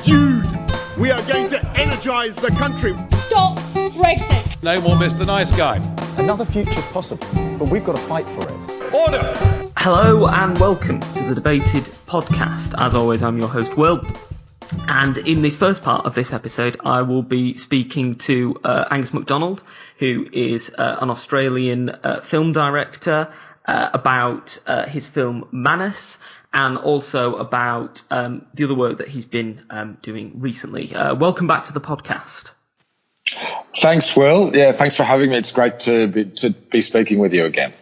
Dude, we are going to energise the country. Stop Brexit. No more Mr. Nice Guy. Another future's possible, but we've got to fight for it. Order! Hello and welcome to the Debated podcast. As always, I'm your host, Will. And in this first part of this episode, I will be speaking to Angus McDonald, who is an Australian film director, about his film Manus, and also about the other work that he's been doing recently. Welcome back to the podcast. Thanks, Will. Yeah, thanks for having me. It's great to be speaking with you again.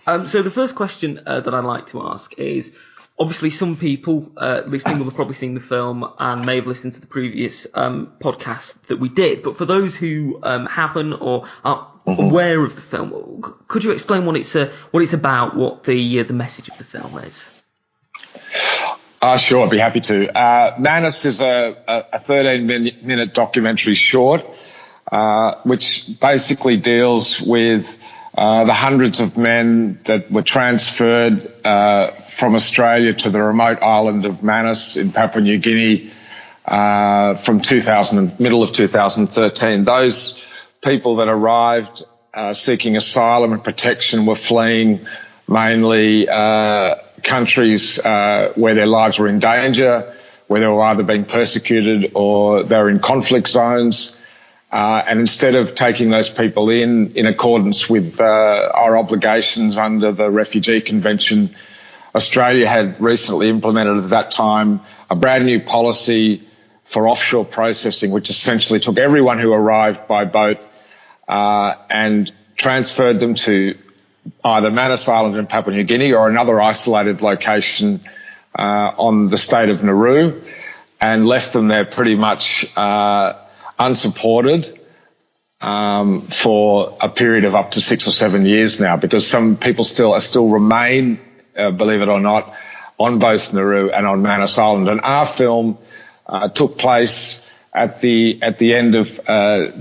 So the first question that I'd like to ask is, obviously some people listening will have probably seen the film and may have listened to the previous podcast that we did, but for those who haven't or aren't aware of the film, could you explain what it's about, what the message of the film is? Sure, I'd be happy to. Manus is a 13-minute documentary short, which basically deals with the hundreds of men that were transferred from Australia to the remote island of Manus in Papua New Guinea from middle of 2013. Those people that arrived seeking asylum and protection were fleeing mainly countries where their lives were in danger, where they were either being persecuted or they were in conflict zones. And instead of taking those people in accordance with our obligations under the Refugee Convention, Australia had recently implemented at that time a brand new policy for offshore processing, which essentially took everyone who arrived by boat and transferred them to either Manus Island in Papua New Guinea or another isolated location on the state of Nauru, and left them there pretty much unsupported for a period of up to 6 or 7 years now, because some people still remain, believe it or not, on both Nauru and on Manus Island. And our film took place at the end of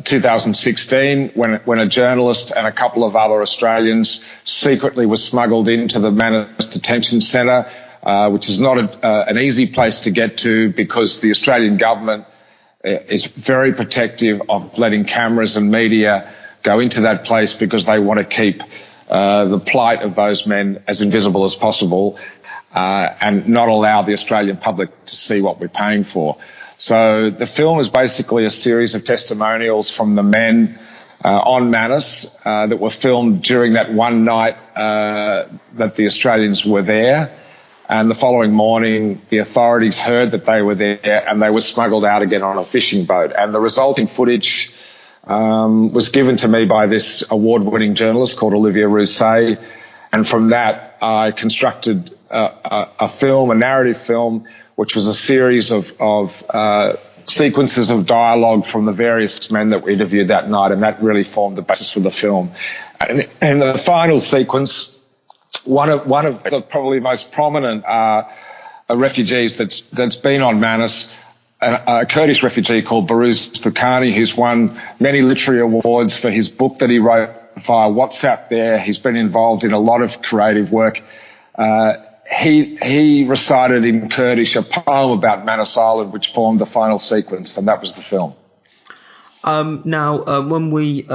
2016 when a journalist and a couple of other Australians secretly were smuggled into the Manus Detention Centre, which is not an easy place to get to, because the Australian government is very protective of letting cameras and media go into that place, because they want to keep the plight of those men as invisible as possible and not allow the Australian public to see what we're paying for. So the film is basically a series of testimonials from the men on Manus that were filmed during that one night that the Australians were there. And the following morning, the authorities heard that they were there and they were smuggled out again on a fishing boat. And the resulting footage was given to me by this award-winning journalist called Olivier Rousset. And from that, I constructed a narrative film, which was a series of sequences of dialogue from the various men that we interviewed that night. And that really formed the basis for the film. And in the final sequence, one of the probably most prominent refugees that's been on Manus, a Kurdish refugee called Baruz Bukani, who's won many literary awards for his book that he wrote via WhatsApp there. He's been involved in a lot of creative work. He recited in Kurdish a poem about Manus Island, which formed the final sequence, and that was the film. When we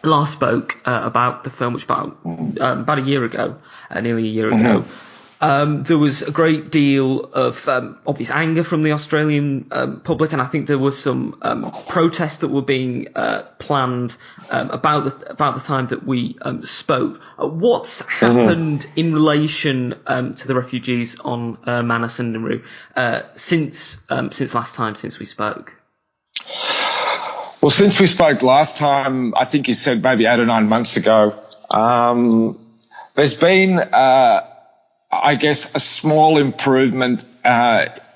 last spoke about the film, which about a year ago, nearly a year ago, there was a great deal of obvious anger from the Australian public, and I think there was some protests that were being planned about the time that we spoke. What's happened in relation to the refugees on Manus and Naru since last time, since we spoke? Well, since we spoke last time, I think you said maybe 8 or 9 months ago, there's been, I guess, a small improvement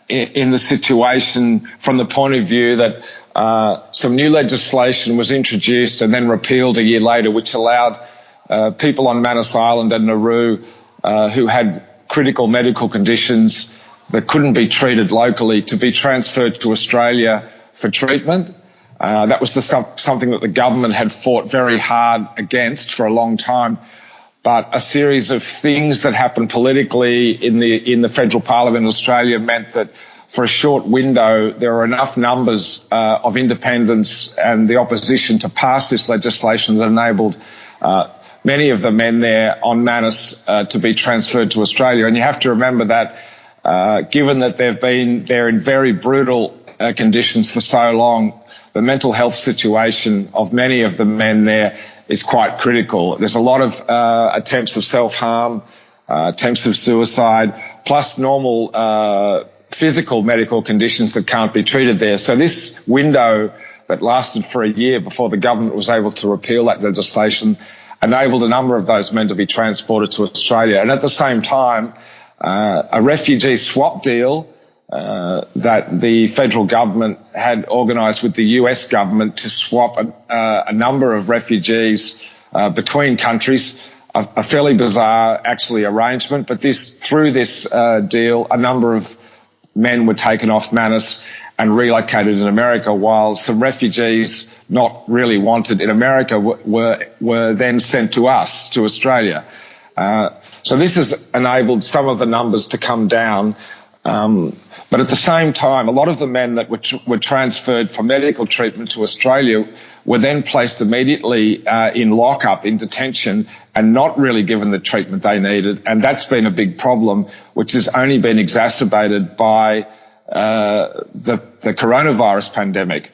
in the situation from the point of view that some new legislation was introduced and then repealed a year later, which allowed people on Manus Island and Nauru who had critical medical conditions that couldn't be treated locally to be transferred to Australia for treatment. That was something that the government had fought very hard against for a long time. But a series of things that happened politically in the federal parliament in Australia meant that for a short window, there are enough numbers of independents and the opposition to pass this legislation that enabled many of the men there on Manus to be transferred to Australia. And you have to remember that given that they've been there in very brutal conditions for so long, the mental health situation of many of the men there is quite critical. There's a lot of attempts of self-harm, attempts of suicide, plus normal physical medical conditions that can't be treated there. So this window that lasted for a year before the government was able to repeal that legislation enabled a number of those men to be transported to Australia. And at the same time, a refugee swap deal that the federal government had organised with the US government to swap a number of refugees between countries, a fairly bizarre actually arrangement, but through this deal, a number of men were taken off Manus and relocated in America, while some refugees not really wanted in America were then sent to us, to Australia. So this has enabled some of the numbers to come down. But at the same time, a lot of the men that were transferred for medical treatment to Australia were then placed immediately in lockup, in detention, and not really given the treatment they needed. And that's been a big problem, which has only been exacerbated by the coronavirus pandemic.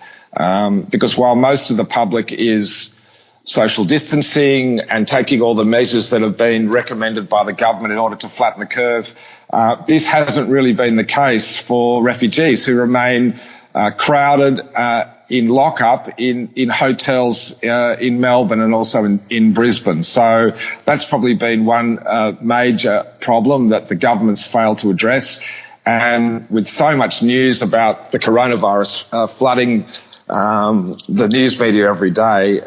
Because while most of the public is social distancing and taking all the measures that have been recommended by the government in order to flatten the curve, this hasn't really been the case for refugees who remain crowded in lockup in hotels in Melbourne and also in Brisbane. So that's probably been one major problem that the government's failed to address. And with so much news about the coronavirus flooding the news media every day,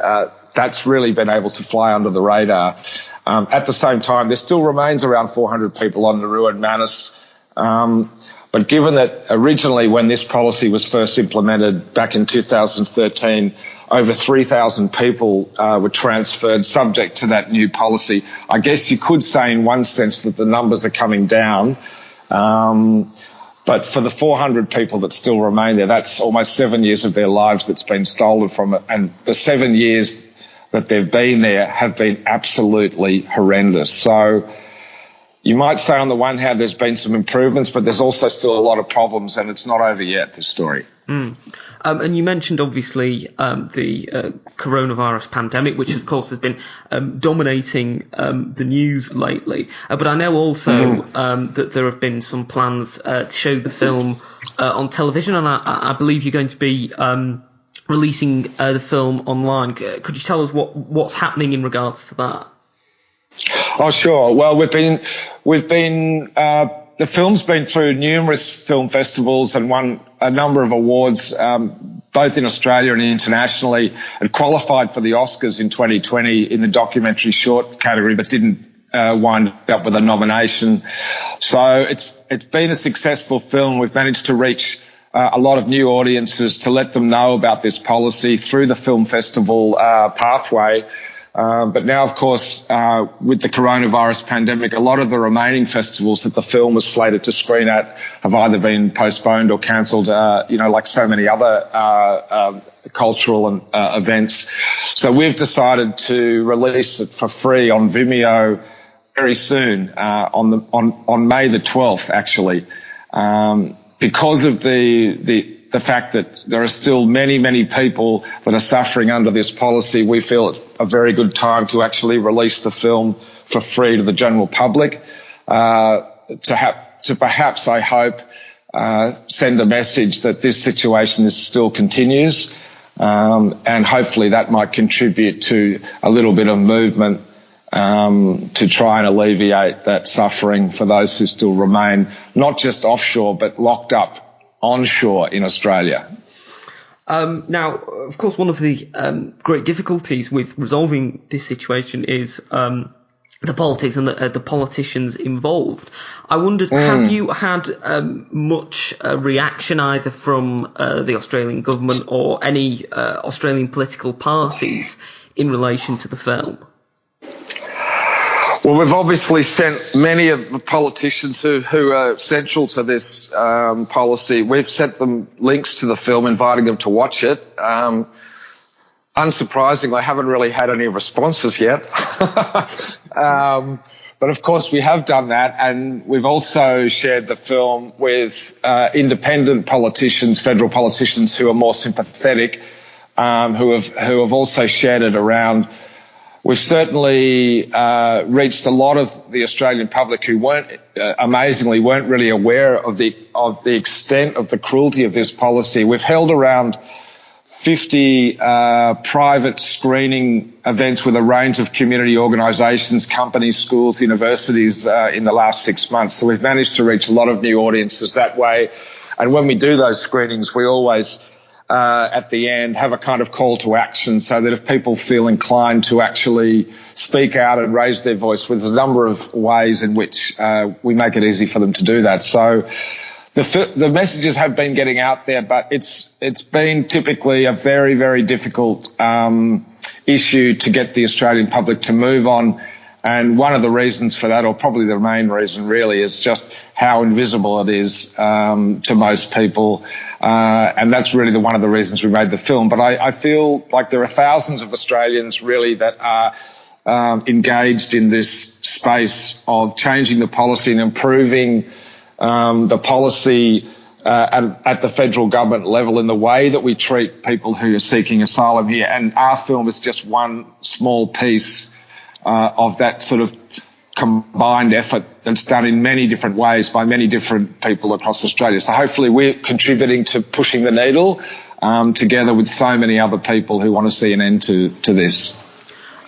that's really been able to fly under the radar. At the same time, there still remains around 400 people on Naru and Manus. But given that originally when this policy was first implemented back in 2013, over 3,000 people were transferred subject to that new policy, I guess you could say in one sense that the numbers are coming down. But for the 400 people that still remain there, that's almost 7 years of their lives that's been stolen from it. And the 7 years that they've been there have been absolutely horrendous. So you might say on the one hand there's been some improvements, but there's also still a lot of problems, and it's not over yet, this story. And you mentioned, obviously, the coronavirus pandemic, which, of course, has been dominating the news lately. But I know also that there have been some plans to show the film on television, and I believe you're going to be releasing the film online. Could you tell us what's happening in regards to that? Oh, sure. Well, the film's been through numerous film festivals and won a number of awards, both in Australia and internationally. It qualified for the Oscars in 2020 in the documentary short category, but didn't wind up with a nomination. So it's been a successful film. We've managed to reach a lot of new audiences to let them know about this policy through the film festival pathway. But now, of course, with the coronavirus pandemic, a lot of the remaining festivals that the film was slated to screen at have either been postponed or cancelled, like so many other cultural and events. So we've decided to release it for free on Vimeo very soon, on May the 12th, actually, because of the fact that there are still many, many people that are suffering under this policy. We feel it's a very good time to actually release the film for free to the general public, to perhaps, I hope, send a message that this situation still continues, and hopefully that might contribute to a little bit of movement to try and alleviate that suffering for those who still remain not just offshore but locked up onshore in Australia. Now, of course, one of the great difficulties with resolving this situation is the politics and the politicians involved. I wondered, have you had much reaction either from the Australian government or any Australian political parties in relation to the film? Well, we've obviously sent many of the politicians who are central to this policy. We've sent them links to the film, inviting them to watch it. Unsurprisingly, I haven't really had any responses yet. But of course, we have done that, and we've also shared the film with independent politicians, federal politicians who are more sympathetic, who have also shared it around. We've certainly reached a lot of the Australian public who amazingly weren't really aware of the extent of the cruelty of this policy. We've held around 50 private screening events with a range of community organisations, companies, schools, universities in the last 6 months. So we've managed to reach a lot of new audiences that way. And when we do those screenings, we always at the end have a kind of call to action, so that if people feel inclined to actually speak out and raise their voice, with a number of ways in which we make it easy for them to do that. So the messages have been getting out there, but it's been typically a very, very difficult issue to get the Australian public to move on. And one of the reasons for that, or probably the main reason really, is just how invisible it is to most people. And that's really one of the reasons we made the film. But I feel like there are thousands of Australians really that are engaged in this space of changing the policy and improving the policy at the federal government level in the way that we treat people who are seeking asylum here. And our film is just one small piece of that sort of combined effort that's done in many different ways by many different people across Australia. So hopefully we're contributing to pushing the needle together with so many other people who want to see an end to this.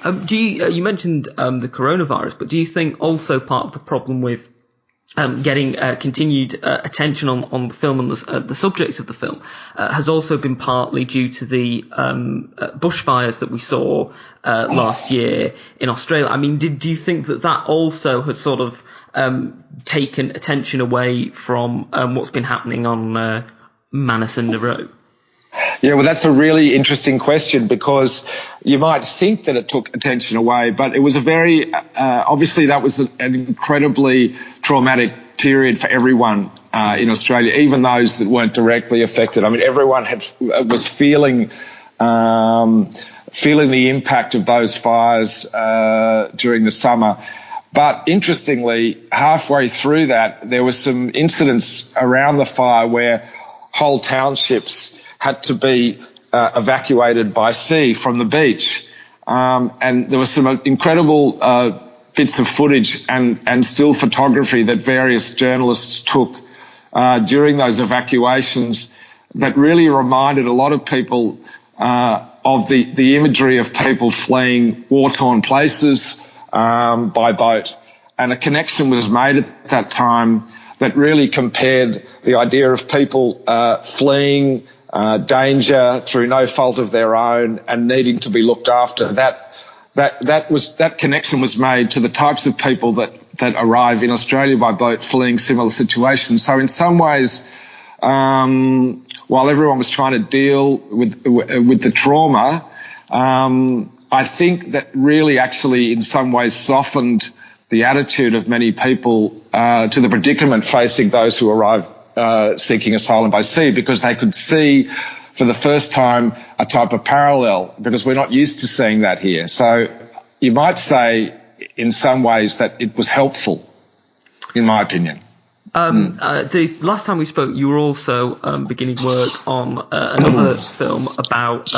You mentioned the coronavirus, but do you think also part of the problem with getting continued attention on the film and the subjects of the film has also been partly due to the bushfires that we saw last year in Australia? I mean, do you think that also has sort of taken attention away from what's been happening on Manus and Naru? Yeah, well, that's a really interesting question, because you might think that it took attention away, but it was a very, obviously that was an incredibly traumatic period for everyone in Australia, even those that weren't directly affected. I mean, everyone was feeling the impact of those fires during the summer. But interestingly, halfway through that, there were some incidents around the fire where whole townships had to be evacuated by sea from the beach. And there was some incredible bits of footage and still photography that various journalists took during those evacuations that really reminded a lot of people of the imagery of people fleeing war-torn places by boat. And a connection was made at that time that really compared the idea of people fleeing danger through no fault of their own and needing to be looked after. That connection was made to the types of people that arrive in Australia by boat fleeing similar situations. So in some ways, while everyone was trying to deal with the trauma, I think that really actually in some ways softened the attitude of many people to the predicament facing those who arrive seeking asylum by sea, because they could see for the first time a type of parallel, because we're not used to seeing that here. So you might say in some ways that it was helpful, in my opinion. The last time we spoke, you were also beginning work on another film about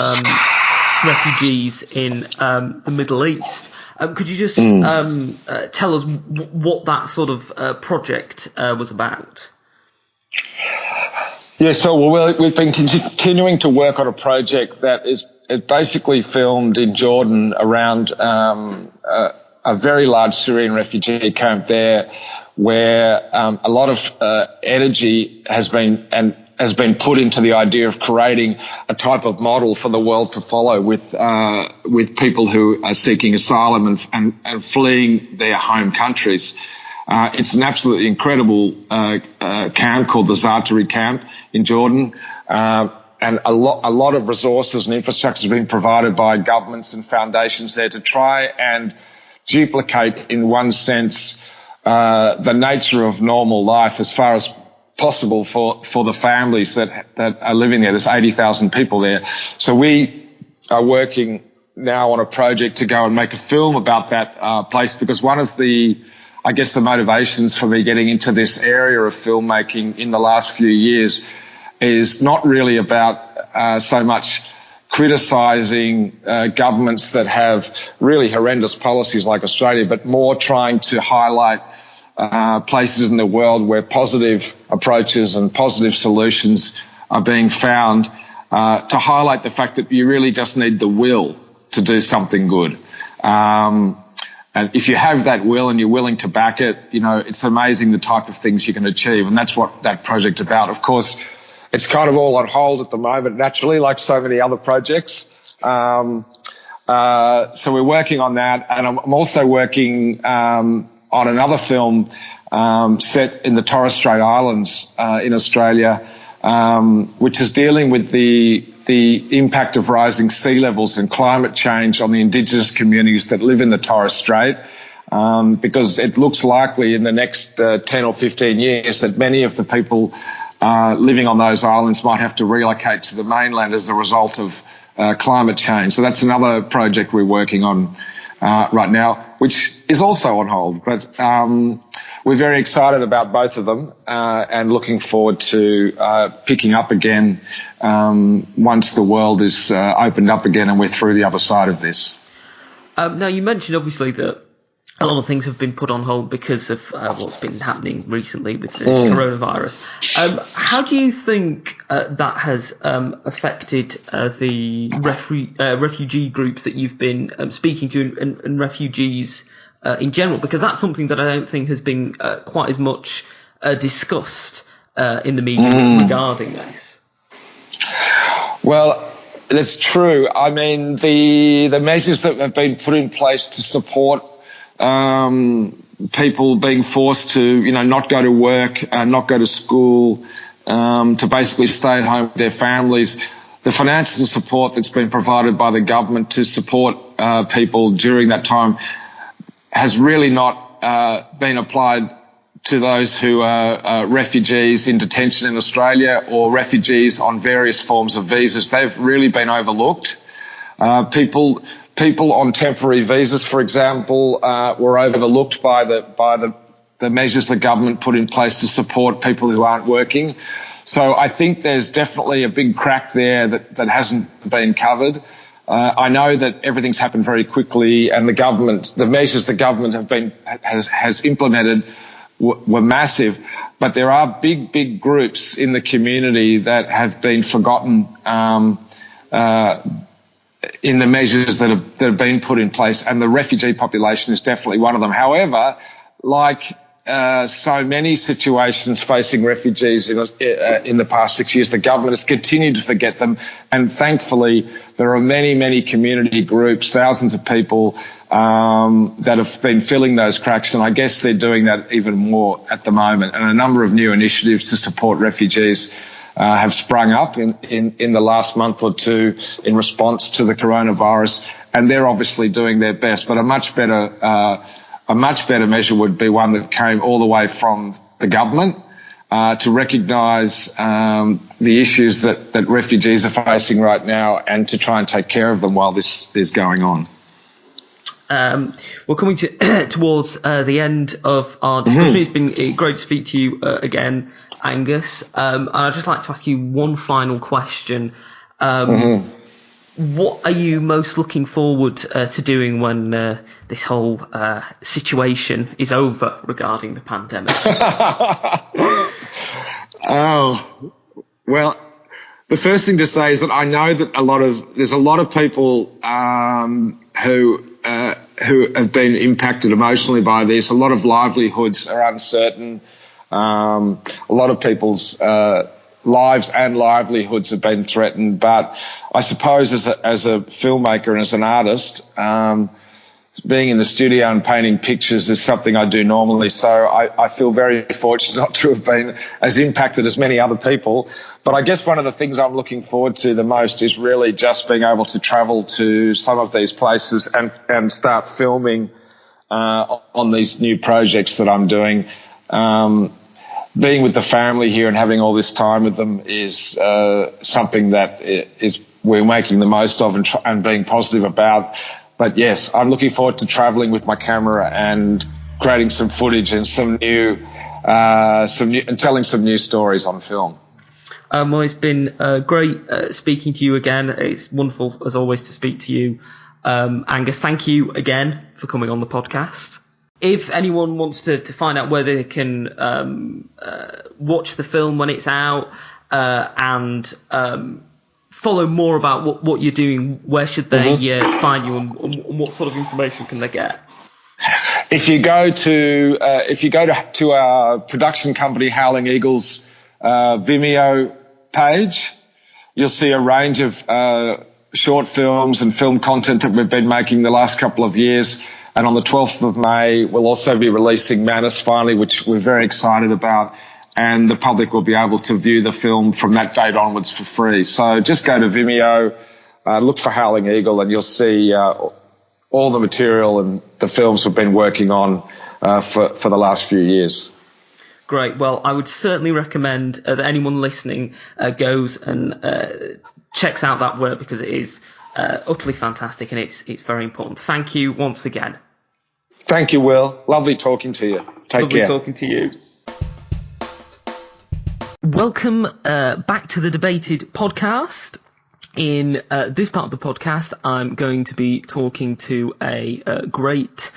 refugees in the Middle East. Could you just tell us what that sort of project was about? Yeah, so we've been continuing to work on a project that is basically filmed in Jordan around a very large Syrian refugee camp there, where a lot of energy has been put into the idea of creating a type of model for the world to follow with people who are seeking asylum and fleeing their home countries. It's an absolutely incredible camp called the Zaatari camp in Jordan, and a lot of resources and infrastructure has been provided by governments and foundations there to try and duplicate, in one sense, the nature of normal life as far as possible for the families that are living there. There's 80,000 people there. So we are working now on a project to go and make a film about that place, because one of the motivations for me getting into this area of filmmaking in the last few years is not really about so much criticising governments that have really horrendous policies like Australia, but more trying to highlight places in the world where positive approaches and positive solutions are being found, to highlight the fact that you really just need the will to do something good. And if you have that will and you're willing to back it, it's amazing the type of things you can achieve. And that's what that project's about. Of course, it's kind of all on hold at the moment, naturally, like so many other projects. So we're working on that. And I'm also working on another film set in the Torres Strait Islands in Australia, which is dealing with the impact of rising sea levels and climate change on the indigenous communities that live in the Torres Strait, because it looks likely in the next 10 or 15 years that many of the people living on those islands might have to relocate to the mainland as a result of climate change. So that's another project we're working on right now, which is also on hold. But we're very excited about both of them and looking forward to picking up again once the world is opened up again and we're through the other side of this. Now, you mentioned obviously that a lot of things have been put on hold because of what's been happening recently with the coronavirus. How do you think that has affected the refugee groups that you've been speaking to and refugees in general? Because that's something that I don't think has been quite as much discussed in the media regarding this. Well, that's true. I mean, the measures that have been put in place to support people being forced to, not go to work, not go to school, to basically stay at home with their families. The financial support that's been provided by the government to support people during that time has really not been applied to those who are refugees in detention in Australia or refugees on various forms of visas. They've really been overlooked. People on temporary visas, for example, were overlooked by the measures the government put in place to support people who aren't working. So I think there's definitely a big crack there that hasn't been covered. I know that everything's happened very quickly, and the measures the government has implemented were massive. But there are big groups in the community that have been forgotten in the measures that have been put in place, and the refugee population is definitely one of them. However, like so many situations facing refugees in the past 6 years, the government has continued to forget them, and thankfully there are many community groups, thousands of people that have been filling those cracks, and I guess they're doing that even more at the moment. And a number of new initiatives to support refugees have sprung up in the last month or two in response to the coronavirus, and they're obviously doing their best. But a much better measure would be one that came all the way from the government to recognise the issues that refugees are facing right now, and to try and take care of them while this is going on. We're coming towards the end of our discussion. It's been great to speak to you again, Angus. And I'd just like to ask you one final question. What are you most looking forward to doing when this whole situation is over regarding the pandemic? Oh, well, the first thing to say is that I know that there's a lot of people who have been impacted emotionally by this. A lot of livelihoods are uncertain. A lot of people's lives and livelihoods have been threatened. But I suppose as a filmmaker and as an artist, being in the studio and painting pictures is something I do normally. So I feel very fortunate not to have been as impacted as many other people. But I guess one of the things I'm looking forward to the most is really just being able to travel to some of these places and start filming on these new projects that I'm doing. Being with the family here and having all this time with them is something that we're making the most of and being positive about. But yes, I'm looking forward to traveling with my camera and creating some footage and and telling some new stories on film. Well, it's been great speaking to you again. It's wonderful, as always, to speak to you. Angus, thank you again for coming on the podcast. If anyone wants to find out where they can watch the film when it's out and follow more about what you're doing, where should they find you, and what sort of information can they get? If you go to our production company Howling Eagle's Vimeo page, you'll see a range of short films and film content that we've been making the last couple of years. And on the 12th of May, we'll also be releasing Manus finally, which we're very excited about. And the public will be able to view the film from that date onwards for free. So just go to Vimeo, look for Howling Eagle, and you'll see all the material and the films we've been working on for the last few years. Great. Well, I would certainly recommend that anyone listening goes and checks out that work, because it is utterly fantastic and it's very important. Thank you once again. Thank you, Will. Lovely talking to you. Take care. Lovely talking to you. Welcome back to the Debated podcast. In this part of the podcast, I'm going to be talking to a great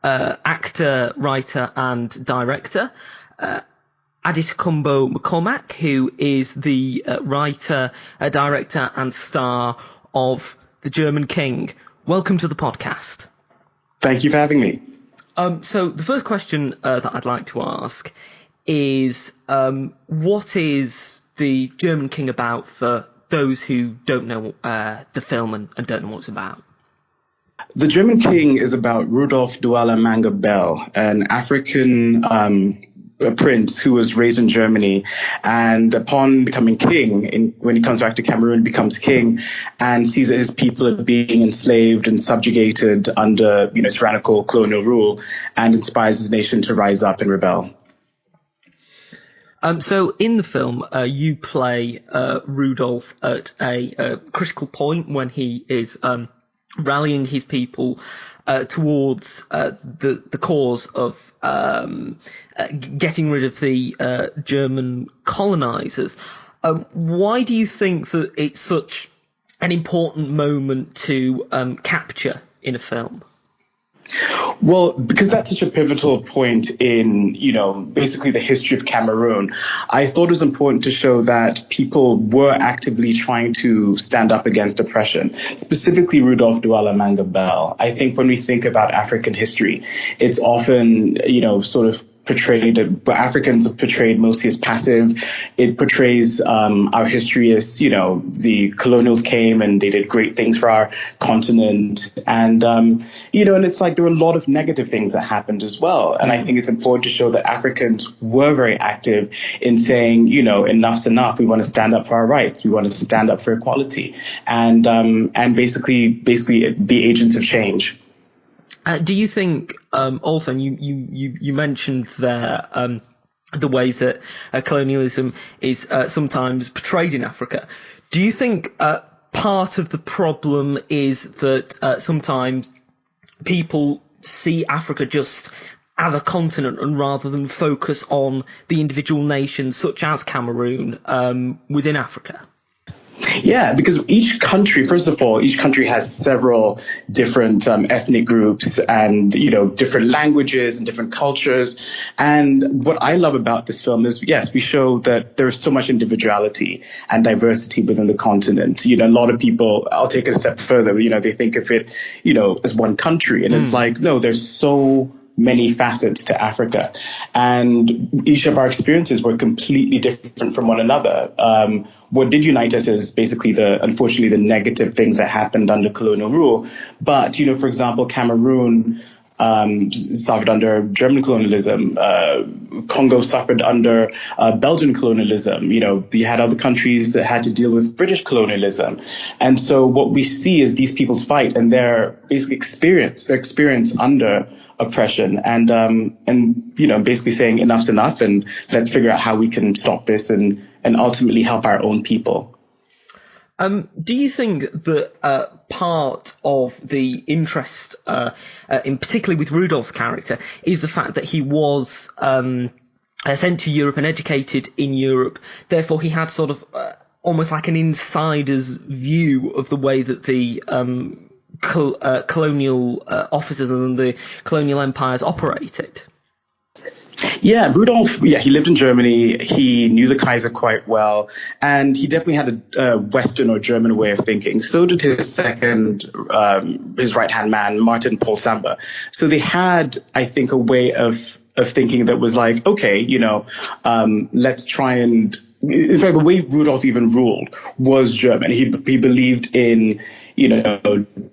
actor, writer and director, Adetokumboh M'Cormack, who is the writer, director and star of The German King. Welcome to the podcast. Thank you for having me. So the first question that I'd like to ask is, what is The German King about for those who don't know the film and don't know what it's about? The German King is about Rudolf Duala Manga Bell, an African prince who was raised in Germany, and upon becoming king, when he comes back to Cameroon, becomes king and sees that his people are being enslaved and subjugated under tyrannical colonial rule, and inspires his nation to rise up and rebel. So in the film, you play Rudolph at a critical point when he is rallying his people towards the cause of getting rid of the German colonizers. Why do you think that it's such an important moment to capture in a film? Well, because that's such a pivotal point in, basically the history of Cameroon, I thought it was important to show that people were actively trying to stand up against oppression, specifically Rudolf Duala Manga Bell. I think when we think about African history, it's often, sort of portrayed, but Africans are portrayed mostly as passive. It portrays our history as, the colonials came and they did great things for our continent. And, and it's like there were a lot of negative things that happened as well. And I think it's important to show that Africans were very active in saying, enough's enough. We want to stand up for our rights. We want to stand up for equality and basically be agents of change. Do you think also, and you mentioned there the way that colonialism is sometimes portrayed in Africa. Do you think part of the problem is that sometimes people see Africa just as a continent, and rather than focus on the individual nations such as Cameroon within Africa? Yeah, because each country has several different ethnic groups and, different languages and different cultures. And what I love about this film is, yes, we show that there's so much individuality and diversity within the continent. A lot of people, I'll take it a step further, they think of it, as one country. And it's like, no, there's so many facets to Africa. And each of our experiences were completely different from one another. What did unite us is basically unfortunately, the negative things that happened under colonial rule. But, for example, Cameroon suffered under German colonialism. Congo suffered under Belgian colonialism. You had other countries that had to deal with British colonialism. And so what we see is these people's fight and their basic experience under oppression and basically saying enough's enough and let's figure out how we can stop this and ultimately help our own people. Do you think that part of the interest, in particularly with Rudolph's character, is the fact that he was sent to Europe and educated in Europe? Therefore, he had sort of almost like an insider's view of the way that the colonial officers and the colonial empires operated. Yeah, Rudolf, he lived in Germany. He knew the Kaiser quite well, and he definitely had a Western or German way of thinking. So did his his right-hand man, Martin Paul Samba. So they had, I think, a way of thinking that was like, okay, let's try and... In fact, the way Rudolf even ruled was German. He believed in,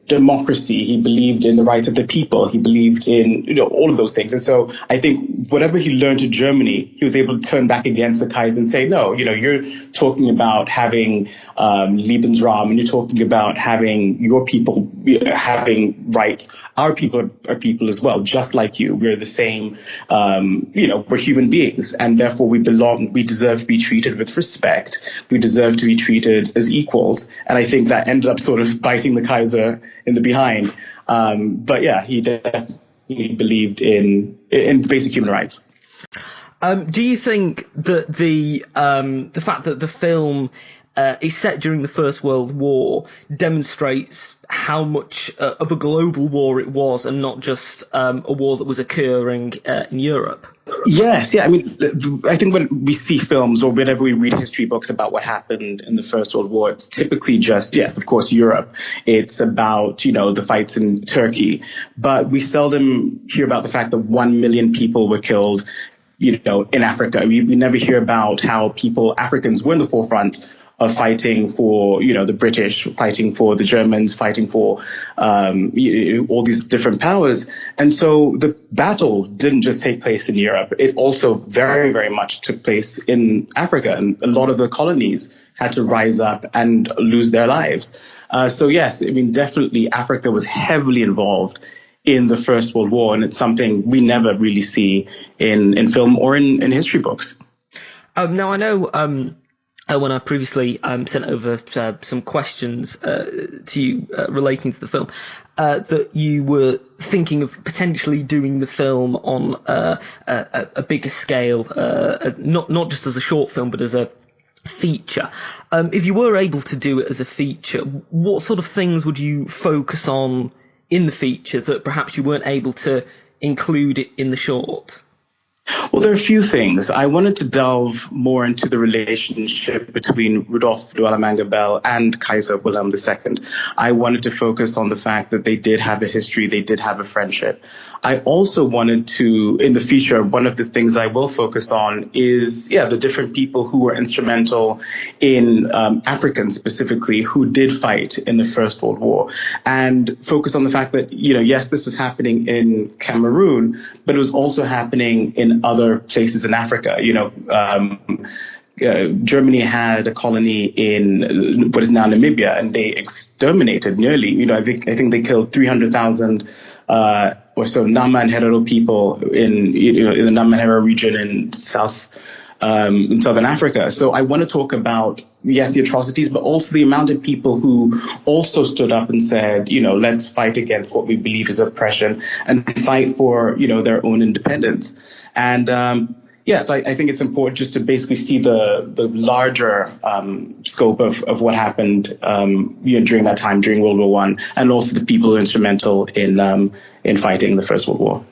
democracy. He believed in the rights of the people. He believed in, all of those things. And so I think whatever he learned in Germany, he was able to turn back against the Kaiser and say, no, you're talking about having Lebensraum, and you're talking about having your people having rights. Our people are people as well, just like you. We're the same, we're human beings, and therefore we deserve to be treated with respect. We deserve to be treated as equals. And I think that ended up sort of biting the Kaiser in the behind. But yeah, he definitely believed in basic human rights. Do you think that the fact that the film is set during the First World War demonstrates how much of a global war it was, and not just a war that was occurring in Europe? Yes, yeah. I mean, I think when we see films or whenever we read history books about what happened in the First World War, it's typically just, yes, of course, Europe. It's about, the fights in Turkey. But we seldom hear about the fact that 1 million people were killed, in Africa. We never hear about how Africans were in the forefront of fighting for, the British, fighting for the Germans, fighting for all these different powers. And so the battle didn't just take place in Europe. It also very, very much took place in Africa. And a lot of the colonies had to rise up and lose their lives. So yes, I mean, definitely Africa was heavily involved in the First World War. And it's something we never really see in film or in history books. Now, I know... when I previously sent over some questions to you relating to the film, that you were thinking of potentially doing the film on a bigger scale, not just as a short film, but as a feature. If you were able to do it as a feature, what sort of things would you focus on in the feature that perhaps you weren't able to include it in the short? Well, there are a few things. I wanted to delve more into the relationship between Rudolf Duala Manga Bell and Kaiser Wilhelm II. I wanted to focus on the fact that they did have a history, they did have a friendship. I also wanted to, in the feature, one of the things I will focus on is, the different people who were instrumental in Africans specifically who did fight in the First World War, and focus on the fact that, yes, this was happening in Cameroon, but it was also happening in other places in Africa. Germany had a colony in what is now Namibia, and they exterminated nearly, I think they killed 300,000 or so Nama and Herero people in the Nama and Herero region in southern Africa. So I want to talk about, yes, the atrocities, but also the amount of people who also stood up and said, let's fight against what we believe is oppression and fight for, their own independence. And so I think it's important just to basically see the larger scope of what happened during that time, during World War I, and also the people who were instrumental in fighting the First World War.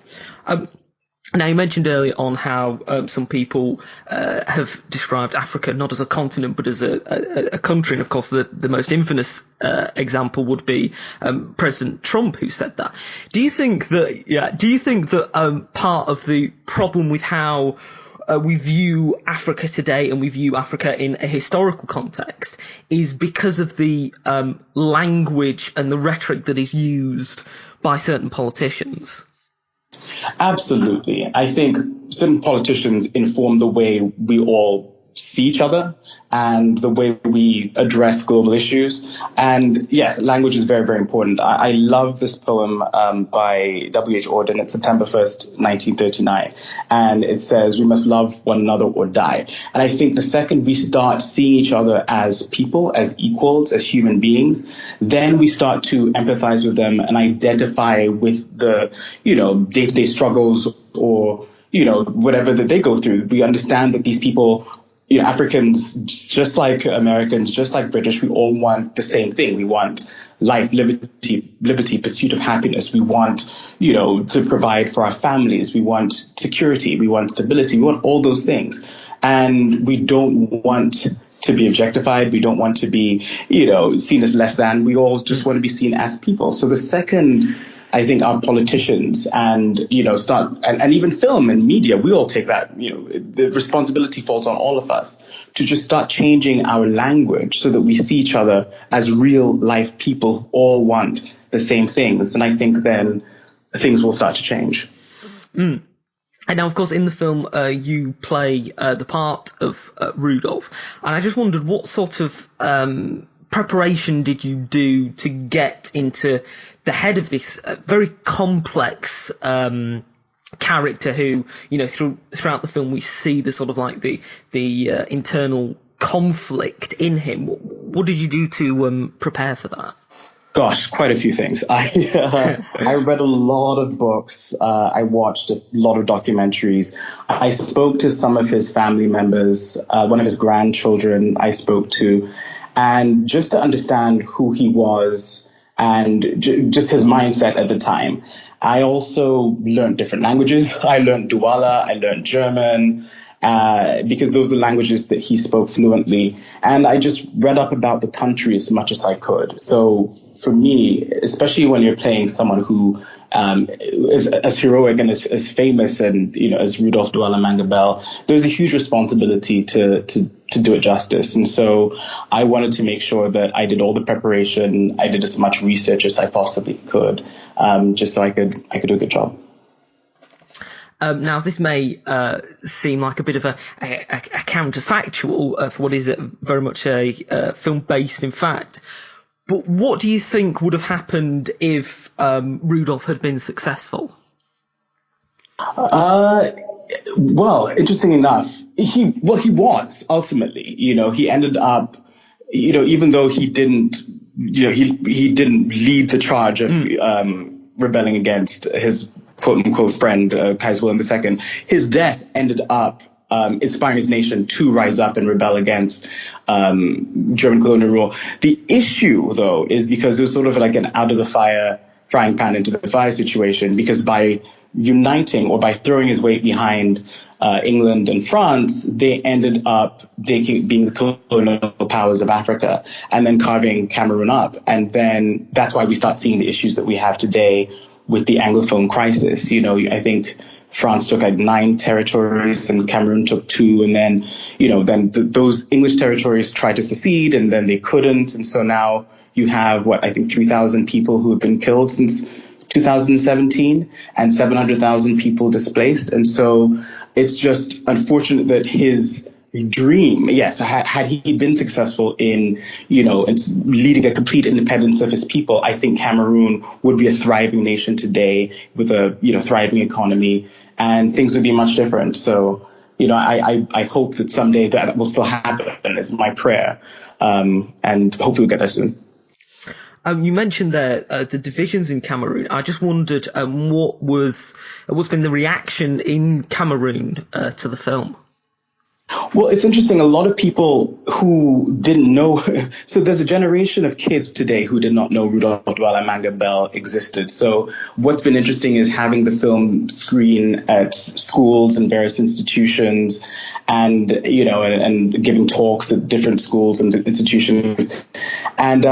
Now, you mentioned earlier on how some people have described Africa not as a continent but as a country, and of course the most infamous example would be President Trump, who said that. Do you think that part of the problem with how we view Africa today and we view Africa in a historical context is because of the language and the rhetoric that is used by certain politicians? Absolutely. I think certain politicians inform the way we all see each other and the way we address global issues. And yes, language is very, very important. I love this poem by W.H. Auden. It's September 1st, 1939. And it says, "We must love one another or die." And I think the second we start seeing each other as people, as equals, as human beings, then we start to empathize with them and identify with the, day-to-day struggles or, whatever that they go through. We understand that these people, Africans, just like Americans, just like British, we all want the same thing. We want life, liberty, pursuit of happiness. We want, to provide for our families. We want security. We want stability. We want all those things. And we don't want to be objectified. We don't want to be, seen as less than. We all just want to be seen as people. So the second, I think, our politicians and, start, and even film and media, we all take that, the responsibility falls on all of us to just start changing our language so that we see each other as real life people who all want the same things. And I think then things will start to change. Mm. And now, of course, in the film, you play the part of Rudolph. And I just wondered, what sort of preparation did you do to get into the head of this very complex character who, throughout the film we see the sort of like the internal conflict in him. What did you do to prepare for that? Gosh, quite a few things. I read a lot of books. I watched a lot of documentaries. I spoke to some of his family members. One of his grandchildren I spoke to, and just to understand who he was and just his mindset at the time. I also learned different languages. I learned Duala, I learned German, because those are languages that he spoke fluently. And I just read up about the country as much as I could. So for me, especially when you're playing someone who is as heroic and as famous and, as Rudolf Duala Manga Bell, there's a huge responsibility to do it justice. And so I wanted to make sure that I did all the preparation. I did as much research as I possibly could, just so I could do a good job. Now, this may seem like a bit of a counterfactual for what is very much a film based in fact. But what do you think would have happened if Rudolph had been successful? Well, interesting enough, he was ultimately, he ended up, even though he didn't, he didn't lead the charge of rebelling against his quote unquote friend, Kaiser William II. His death ended up inspiring his nation to rise up and rebel against German colonial rule. The issue, though, is because it was sort of like an out of the frying pan into the fire situation, because by uniting or by throwing his weight behind England and France, they ended up being the colonial powers of Africa and then carving Cameroon up. And then that's why we start seeing the issues that we have today with the Anglophone crisis. I think France took 9 territories and Cameroon took 2. And then, those English territories tried to secede and then they couldn't. And so now you have 3,000 people who have been killed since 2017 and 700,000 people displaced. And so it's just unfortunate that his dream, yes, had he been successful in, it's leading a complete independence of his people, I think Cameroon would be a thriving nation today with a, thriving economy, and things would be much different. So, I hope that someday that will still happen. It's my prayer. And hopefully we'll get there soon. You mentioned there the divisions in Cameroon. I just wondered what's been the reaction in Cameroon to the film? Well, it's interesting. A lot of people who didn't know. So there's a generation of kids today who did not know Rudolf Duala Manga Bell existed. So what's been interesting is having the film screen at schools and various institutions and, and giving talks at different schools and institutions. And,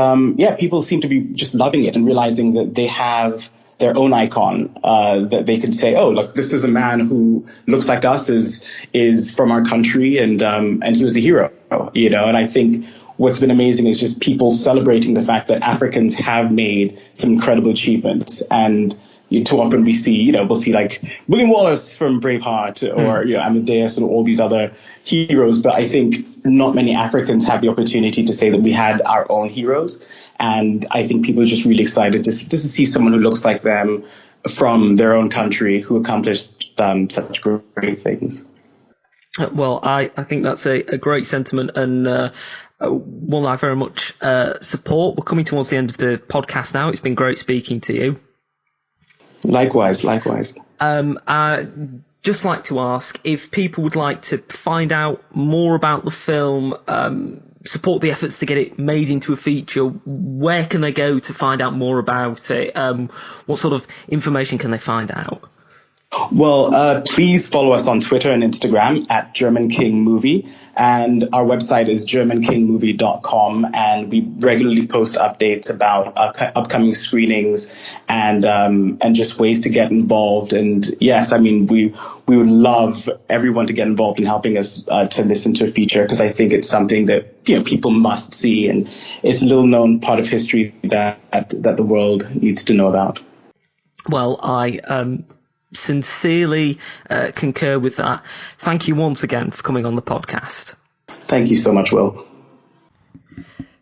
people seem to be just loving it and realizing that they have their own icon, that they can say, oh, look, this is a man who looks like us, is from our country, and he was a hero, And I think what's been amazing is just people celebrating the fact that Africans have made some incredible achievements, and too often we see, we'll see like William Wallace from Braveheart or Amadeus and all these other heroes. But I think not many Africans have the opportunity to say that we had our own heroes. And I think people are just really excited just to see someone who looks like them from their own country who accomplished such great things. Well, I think that's a great sentiment and one I very much support. We're coming towards the end of the podcast now. It's been great speaking to you. Likewise. I'd just like to ask if people would like to find out more about the film, support the efforts to get it made into a feature, where can they go to find out more about it? What sort of information can they find out? Well, please follow us on Twitter and Instagram at German King Movie, and our website is germankingmovie.com, and we regularly post updates about upcoming screenings and just ways to get involved. And yes, I mean, we would love everyone to get involved in helping us turn this into a feature, because I think it's something that people must see, and it's a little known part of history that the world needs to know about. Well, I sincerely concur with that. Thank you once again for coming on the podcast. Thank you so much, Will.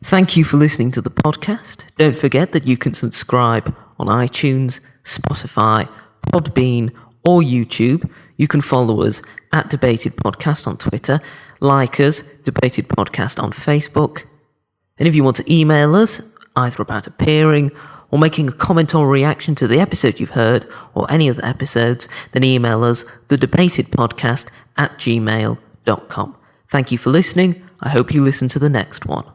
Thank you for listening to the podcast. Don't forget that you can subscribe on iTunes, Spotify, Podbean, or YouTube. You can follow us at Debated Podcast on Twitter, like us, Debated Podcast on Facebook. And if you want to email us, either about appearing or making a comment or reaction to the episode you've heard, or any other episodes, then email us thedebatedpodcast@gmail.com. Thank you for listening. I hope you listen to the next one.